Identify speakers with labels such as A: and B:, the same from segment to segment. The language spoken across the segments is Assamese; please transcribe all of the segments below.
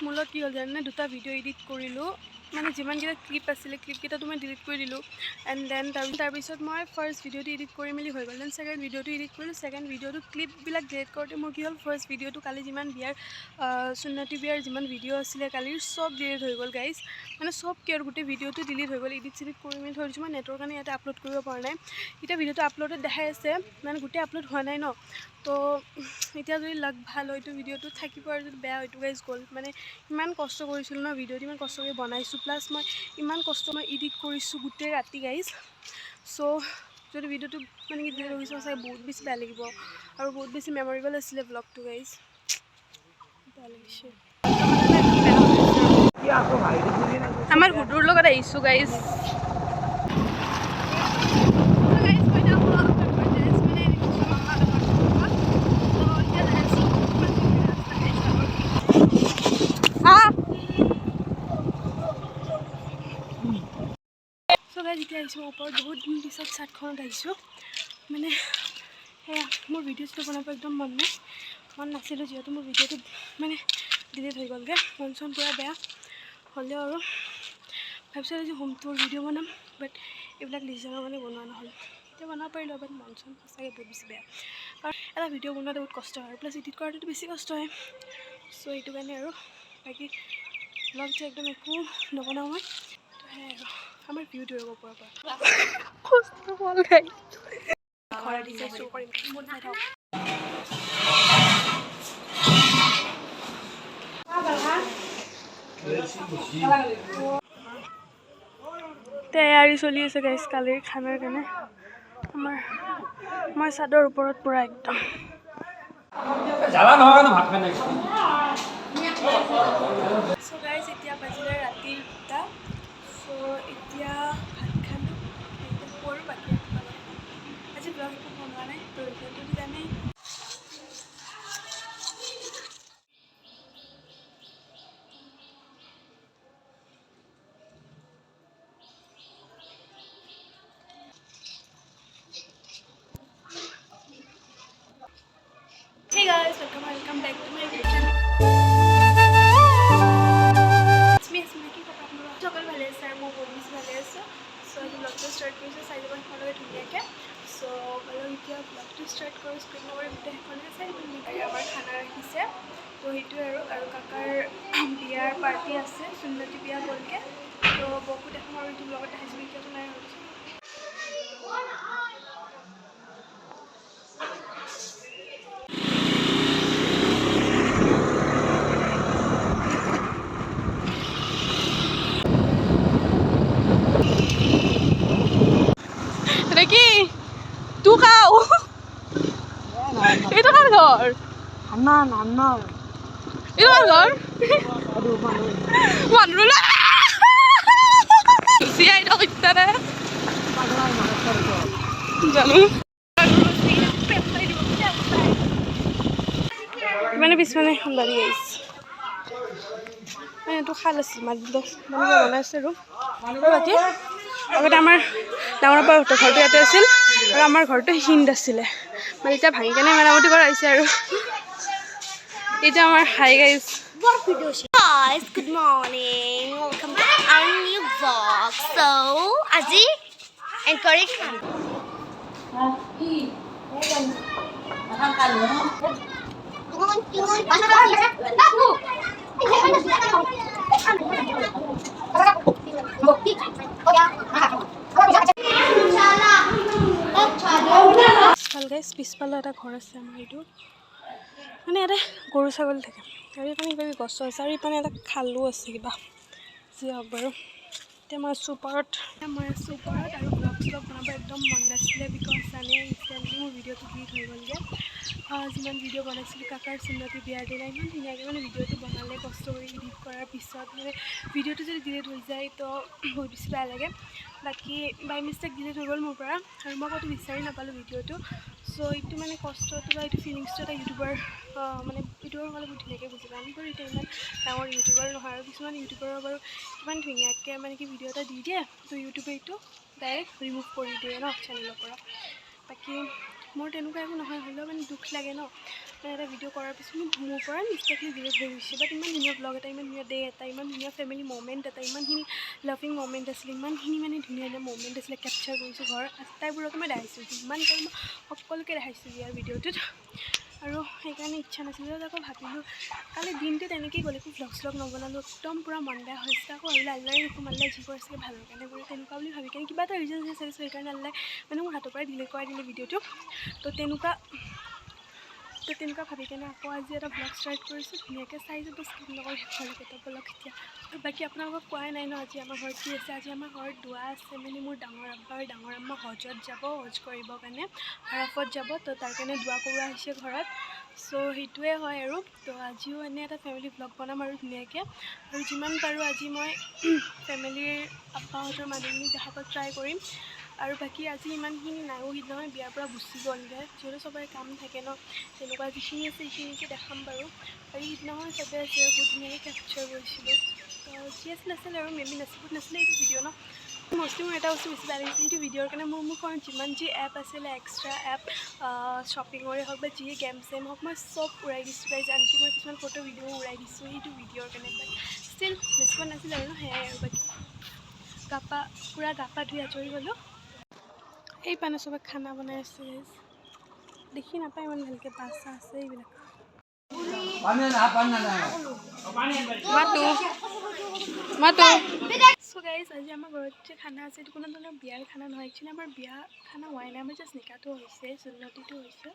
A: মূলত কি হ'ল জানে দুটা ভিডিঅ' এডিট কৰিলোঁ মানে যিমানকেইটা ক্লিপ আছিলে ক্লিপকেইটাটো মই ডিলিট কৰি দিলোঁ এণ্ড দেন তাৰপিছত মই ফাৰ্ষ্ট ভিডিঅ'টো এডিট কৰি মেলি হৈ গ'ল দেন ছেকেণ্ড ভিডিঅ'টো এডিট কৰিলোঁ ছেকেণ্ড ভিডিঅ'টো ক্লিপবিলাক ডিলিট কৰোঁতে মোৰ কি হ'ল ফাৰ্ষ্ট ভিডিঅ'টো কালি যিমান বিয়াৰ সুন্নতি বিয়াৰ যিমান ভিডিঅ' আছিলে কালিৰ চব ডিলিট হৈ গ'ল গাইজ মানে চব কি আৰু গোটেই ভিডিঅ'টো ডিলিট হৈ গ'ল এডিট চেডিট কৰি মেলি থৈ দিছোঁ মই নেটৰ কাৰণে ইয়াতে আপলোড কৰিব পৰা নাই এতিয়া ভিডিঅ'টো আপলোডত দেখাই আছে মানে গোটেই আপলোড হোৱা নাই ন তো এতিয়া যদি লাগ ভাল হয়তো ভিডিঅ'টো থাকিব আৰু যদি বেয়া হয়তো গাইজ গ'ল মানে ইমান কষ্ট কৰিছিলোঁ ন ভিডিঅ'টো ইমান কষ্ট কৰি বনাইছোঁ প্লাছ মই ইমান কষ্ট মই এডিট কৰিছোঁ গোটেই ৰাতি গাইজ চ' যদি ভিডিঅ'টো মানে কি ডিলিট হৈ গৈছে চাগে বহুত বেছি বেয়া লাগিব আৰু বহুত বেছি মেমৰেবল আছিলে ব্লগটো গাইজ বেয়া লাগিছে আমাৰ হুদুৰ লগত আহিছোঁ গাইজ যেতিয়া আহিছোঁ ওপৰত বহুত দিন পিছত চাটখনত আহিছোঁ মানে সেয়া মোৰ ভিডিঅ'টো বনাব একদম মন নাছিলোঁ যিহেতু মোৰ ভিডিঅ'টো মানে ডিলিট হৈ গ'লগৈ মন চন পূৰা বেয়া হ'লেও আৰু ভাবিছিলোঁ যে হোম টুৰ ভিডিঅ' বনাম বাট এইবিলাক ডিজাইনৰ কাৰণে বনোৱা নহ'ল এতিয়া বনাব পাৰিলোঁ বাট মন চন সঁচাকৈ বহুত বেছি বেয়া কাৰণ এটা ভিডিঅ' বনোৱাটো বহুত কষ্ট হয় প্লাছ এডিট কৰাটোতো বেছি কষ্ট হয় চ' এইটো কাৰণে আৰু বাকী ব্লগ যে একদম একো নবনাওঁ মই তো সেয়াই আৰু আমাৰ ভিউটো ৰ'ব পৰা ঘৰ দিছে শ্ব' কৰিম তৈয়াৰী চলি আছে গাইজ কালিৰ খানাৰ কাৰণে মই চাদৰ ওপৰত পূৰা একদম চ' গাইজ এতিয়া বাজিলে ৰাতিৰ 2টা চ' এতিয়া ভাত খালোঁ এতিয়া কৰোঁ বাকী আজি ব্লগ একো বনোৱা নাই তো ভিডিঅ'টো জানেই Hey guys, welcome back to my YouTube channel. It's me, Asmiki. সকল ভালে আছে আৰু মই বহুত বেছি ভালে আছোঁ চ' আজি ব্লগটো ষ্টাৰ্ট কৰিছোঁ চাই যাব সেইখনলৈ ধুনীয়াকৈ চ' বাৰু এতিয়া ব্লগটো ষ্টাৰ্ট কৰোঁ স্ক্ৰীন নকৰি গোটেই সেইখনলৈ চাই আমাৰ খানা ৰাখিছে ত' সেইটোৱে আৰু কাকাৰ বিয়াৰ পাৰ্টি আছে সুন্নতি বিয়া গ'লকৈ ত' বহুত এখন আৰু এইটো ব্লগত দেখাইছিলোঁ এতিয়াতো নাই আৰু কি তু খাও এইটো কাৰ ঘৰ আমাৰ এইটো কাৰ ঘৰ মানুহ জানো মানে পিছমানে এখন বাৰী আহিছে মানে এইটো খাল আছিল মাটি বনাইছে আৰু বাকী আগতে আমাৰ ডাঙৰ ঘৰটো ইয়াতে আছিল আৰু আমাৰ ঘৰটো সেইখিনিত আছিলে মানে এতিয়া ভাঙি কেনে মেৰামতি কৰা হৈছে আৰু এতিয়া আমাৰ hi guys
B: good morning, welcome to our new vlog. So, আজি encourage
A: পিছফালে এটা ঘৰ আছে আমাৰ এইটো মানে ইয়াতে গৰু ছাগলী থাকে আৰু এইপিনে কিবা গছ আছে আৰু এইপিনে এটা খালো আছে কিবা যি হওক বাৰু এতিয়া মই আছোঁ ওপৰত আৰু ব্লগ শ্লগ বনাব একদম মন নাছিলে বিকজ জানে ৰিচেণ্টলি মোৰ ভিডিঅ'টো ডিলিট হৈ গ'লগৈ যিমান ভিডিঅ' বনাইছিলোঁ কাকাৰ সুন্নতি বিয়াৰ দিনা ইমান ধুনীয়াকৈ মানে ভিডিঅ'টো বনালে কষ্ট কৰি এডিট কৰাৰ পিছত মানে ভিডিঅ'টো যদি ডিলিট হৈ যায় তো বহুত বেছি বেয়া লাগে বাকী বাই মিষ্টেক ডিলিট হৈ গ'ল মোৰ পৰা আৰু মই ক'তো বিচাৰি নাপালোঁ ভিডিঅ'টো চ' এইটো মানে কষ্টটো বা এইটো ফিলিংছটো এটা ইউটিউবাৰ মানে ইউটিউবৰ হ'লে বহুত ধুনীয়াকৈ বুজি পায় আমি বাৰু এতিয়া ইমান ডাঙৰ ইউটিউবাৰ নহয় আৰু কিছুমান ইউটিউবাৰৰ বাৰু কিমান ধুনীয়াকৈ মানে কি ভিডিঅ' এটা দি দিয়ে তো ইউটিউবে এইটো ডাইৰেক্ট ৰিমুভ কৰি দিয়ে ন চেনেলৰ পৰা বাকী মোৰ তেনেকুৱা একো নহয়, হ'লেও মানে দুখ লাগে ন, মানে এটা ভিডিঅ' কৰাৰ পিছত মোৰ পৰা মিষ্টেকলি ডিলিট হৈ গৈছে। বাট ইমান ধুনীয়া ব্লগ এটা, ইমান ধুনীয়া ডে এটা, ইমান ধুনীয়া ফেমিলি মমেণ্ট এটা, ইমানখিনি লাভিং মমেণ্ট আছিলে, ইমানখিনি মানে ধুনীয়া ধুনীয়া মমেণ্ট আছিলে, কেপচাৰ কৰিছোঁ ঘৰৰ আটাইবোৰকে মই দেখাইছোঁ, যিমান পাৰোঁ মই সকলোকে দেখাইছোঁ ইয়াৰ ভিডিঅ'টোত। আৰু সেইকাৰণে ইচ্ছা নাছিলে, আকৌ ভাবিলোঁ কালি দিনটো তেনেকৈয়ে গ'ল, একো ভ্লগ শ্লগ নবনালোঁ, একদম পূৰা মন বেয়া হৈছে। আকৌ ভাবিলোঁ আল্লাই আল্লাই যি কৰিছে ভালৰ কাৰণে কৰি, তেনেকুৱা বুলি ভাবি কিনে কিবা এটা ৰিজন আছে চাইছোঁ, সেইকাৰণে আল্লাই মানে মোৰ হাতৰ পৰাই ডিলিট কৰাই দিলে ভিডিঅ'টো। তো তেনেকুৱা ভাবি কেনে আকৌ আজি এটা ব্লগ ষ্টাৰ্ট কৰিছোঁ, ধুনীয়াকৈ চাই যাব, স্কিপ নকৰি শেষলৈকে এটা ব্লগ এতিয়া। বাকী আপোনালোকক কোৱাই নাই ন আজি আমাৰ ঘৰত কি আছে। আজি আমাৰ ঘৰত দোৱা আছে, মানে মোৰ ডাঙৰ আব্বা আৰু ডাঙৰ আম্মা হজত যাব, হজ কৰিবৰ কাৰণে আৰাফত যাব, তো তাৰ কাৰণে দোৱা কৰোৱা হৈছে ঘৰত। চ' সেইটোৱে হয় আৰু। তো আজিও এনে এটা ফেমিলি ব্লগ বনাম আৰু ধুনীয়াকৈ, আৰু যিমান পাৰোঁ আজি মই ফেমিলিৰ আব্বাহঁতৰ মানুহখিনিক দেখাব ট্ৰাই কৰিম। আৰু বাকী আজি ইমানখিনি নাইও, সিদিনাখন বিয়াৰ পৰা গুচি গ'লগৈ, যিহেতু চবৰে কাম থাকে ন, তেনেকুৱা যিখিনি আছে সেইখিনিকে দেখাম বাৰু। বাকী সিদিনাখন চবেই আছে, বহুত ধুনীয়াকৈ কেপচাৰ কৰিছিলোঁ। তো যি আছিল আৰু মেবি নাছিলে এইটো ভিডিঅ' ন। মষ্টলি মোৰ এটা বস্তু বেছি বেয়া লাগিছে, সেইটো ভিডিঅ'ৰ কাৰণে মোৰ ফোনত যিমান যি এপ আছিলে, এক্সট্ৰা এপ শ্বপিঙৰে হওক বা যিয়ে গেম চেম হওক, মই চব উৰাই দিছোঁ গাইজ। আনকি মই কিছুমান ফটো ভিডিঅ'ও উৰাই দিছোঁ সেইটো ভিডিঅ'ৰ কাৰণে। বাট ষ্টিল বেছি পোৱা নাছিলে আৰু ন, সেয়াই আৰু। বাকী পূৰা গা পা ধুই আজৰি গ'লোঁ। এই পানে চবে খানা বনাই আছে গাইজ, দেখি নাপায় ইমান ভালকৈ, বাছ আছে এইবিলাক। চ' গাইজ আজি আমাৰ ঘৰত যে খানা আছে, এইটো কোনো ধৰণৰ বিয়াৰ খানা নহয়। একচুৱেলি আমাৰ বিয়া খানা হোৱাই নাই, আমাৰ জাষ্ট নিকাহটো হৈছে, সুন্নতিটো হৈছে।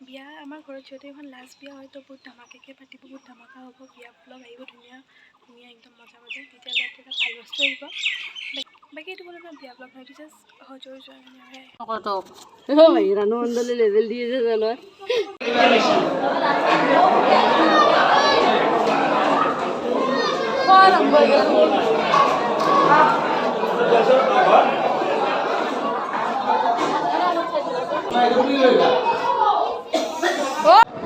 A: বিয়া আমাৰ ঘৰত যিহেতু এখন লাষ্ট বিয়া হয়, তো বহুত ধামাকাকৈ পাতিব, বহুত ধামাকা হ'ব, বিয়া ব্লগ আহিব ধুনীয়া ধুনীয়া একদম মজা মজা, তেতিয়াহ'লে এটা ভাল বস্তু আহিব। বাকী এইটো কোনো ধৰণৰ বিয়া ব্লগ নহয়, এইটো জাষ্ট হজৰ যোৱা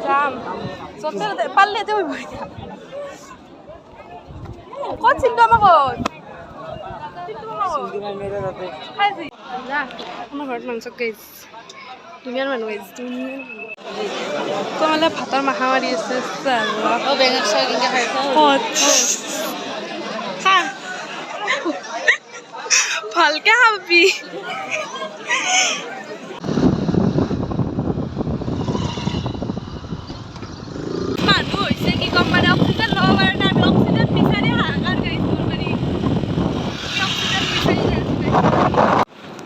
A: যাম য'তে পাৰলে এতে ক'ত চিন্তু আমাৰ ঘৰত আমাৰ ঘৰত মাংস গাইজ, ধুনীয়াৰ মানুহ গাইজ, ধুনীয়াৰ মানুহ। তোমালে ভাতৰ মাথা মাৰি আছে ভালকে খাবি। মানুহ হৈছে কি ক'ম, মানে অক্সিজেন ল'ব পাৰে নাই, আমি অক্সিজেন বিচাৰি হাহাকাৰ কৰিছোঁ মানে, অক্সিজেন বিচাৰি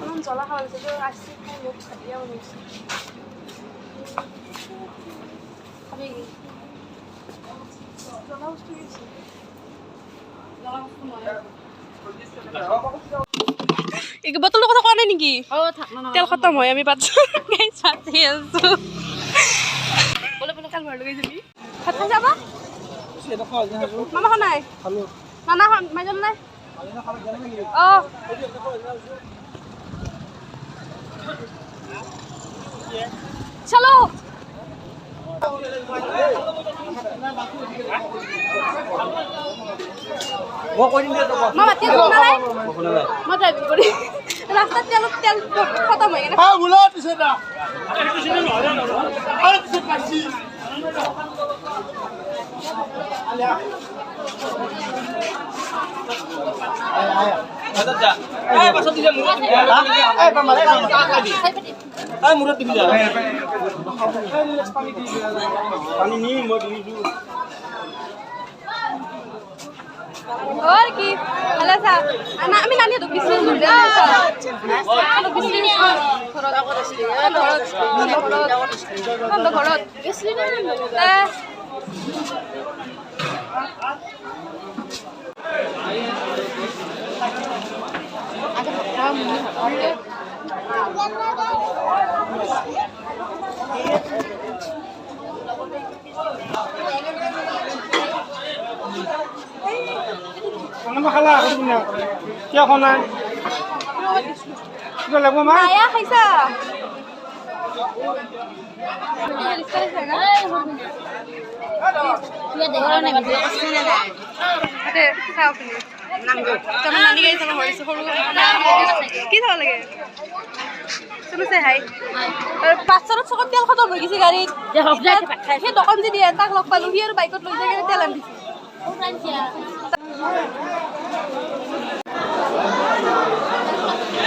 A: অলপমান জ্বলা খাব লাগিছে, তো আইচক্ৰীম খাই মোক ভাতিয়া বনাইছে। খাবি জ্বলা বস্তু দিছে, এই বটলৰ কথা কোৱা নাই নেকি? তেল খতম হয়, আমি পাতি আছো। তেল ভৰাই লগাই যাবি ভাত খাই যাবা মামা নাই নানা মাইজন নাই অঁ চলো মামা তেল নাই মই ড্ৰাইভিং কৰি ৰাস্তাত তেল খতম হৈ और की हला सा আমি নানি তো বিশ মিনিট ধরে আছা আলো 20 মিনিট ঘৰত আগত আছিল ঘৰত বেছলি না
C: খালা কিয় খোৱা কিবা লাগিব মা
A: আয়া খাইছা কি চাব লাগে চলো সে হাই বাচ্চাৰত চকত তেল খতম হৈ গৈছে গাড়ীত সেই দোকান যে দিয়ে তাক লগ পালো সি আৰু বাইকত লৈ যায় তেল আনি দিছে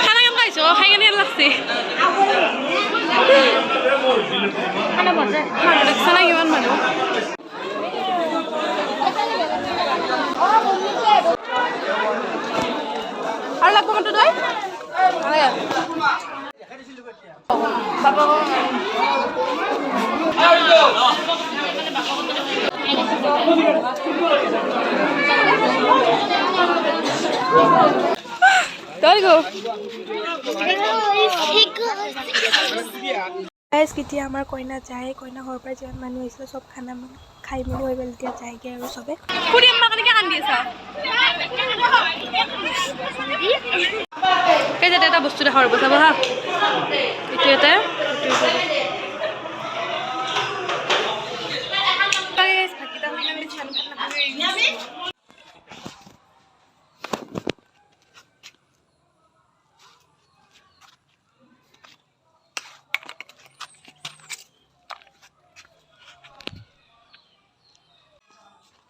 A: খানা কেনেকুৱা হৈছে খাই কেনে লাগছে মানুহ দেখিছা না কিমান মানুহ আৰু লাগব কিন্তু তই কেতিয়া আমাৰ কইনা যায় কইনা ঘৰৰ পৰা যিমান মানুহ আহিছিলে চব খানা খাই মেলি হৈ গ'ল এতিয়া যায়গৈ আৰু চবে খুৰী আম্মা কেনেকৈ কান্দি আছা এই যাতে এটা বস্তু দেখা ৰ'ব চাব হা এইটো এটা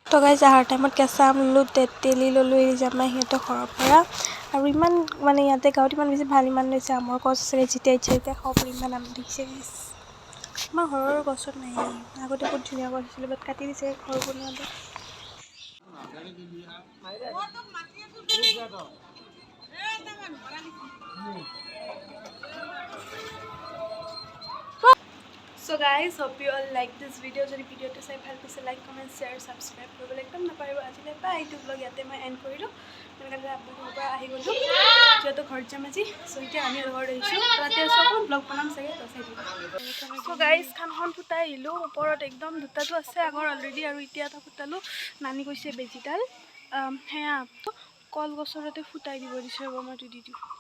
A: তো গাইজ আহাৰ টাইমত কেঁচা আম ল'লোঁ তেতেলী ল'লোঁ এৰি যামা সিহঁতৰ ঘৰৰ পৰা আৰু ইমান মানে ইয়াতে গাঁৱত ইমান বেছি ভাল ইমান হৈছে আমৰ গছ আছিলে যেতিয়া ইচ্ছা এতিয়া খাব পাৰি ইমান আম দেখিছে আমাৰ ঘৰৰ গছত নাই আগতে বহুত ধুনীয়া গছ আছিলে বাট কাটি দিছে ঘৰ বনোৱাতে So guys, hope you all like this video. যদি ভিডিওটো চাই ভাল পাইছে লাইক কমেণ্ট শ্বেয়াৰ ছাবস্ক্ৰাইব কৰিবলৈ একদম নাপাহৰিব আজিলৈ বা এইটো ব্লগ ইয়াতে মই এণ্ড কৰিলোঁ তেনেকৈ আপোনালোকৰ পৰা আহি গ'লোঁ যিহেতু ঘৰত যাম আজি চ' এতিয়া আমি ঘৰত আহিছোঁ তাতে আছোঁ অকণ ব্লগ বনাম চাগে তো চাই দিব চ' গাইজ খানখন ফুটাই আহিলোঁ ওপৰত একদম দুটাটো আছে আগৰ অলৰেডি আৰু এতিয়া এটা ফুটালোঁ নানি কৈছে বেজিডাল সেয়া কলগছৰতে ফুটাই দিব দিছে ৰ'ব মই দি দিওঁ